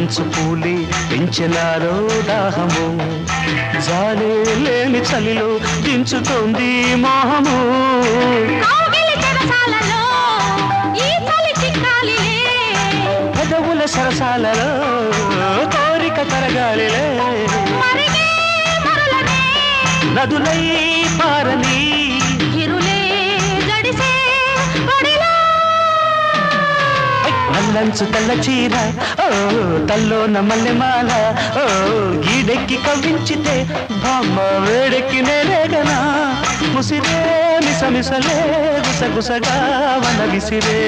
మంచు పూలి పెంచెనాలో దాహము జాలే లేని చలిలో దించుతోంది మోహము పెదవుల సరసాలలో కోరిక తరగాలిలే నదులై పారని నల్లంచు తెల్ల చీర ఓ తల్లోన మల్లెమాల ఓ గీడెక్కి కవ్వించితే బామ్మ వేడెక్కి నేరేగనా ముసిరే మిసమిసలే గుసగుసగా వన విసిరే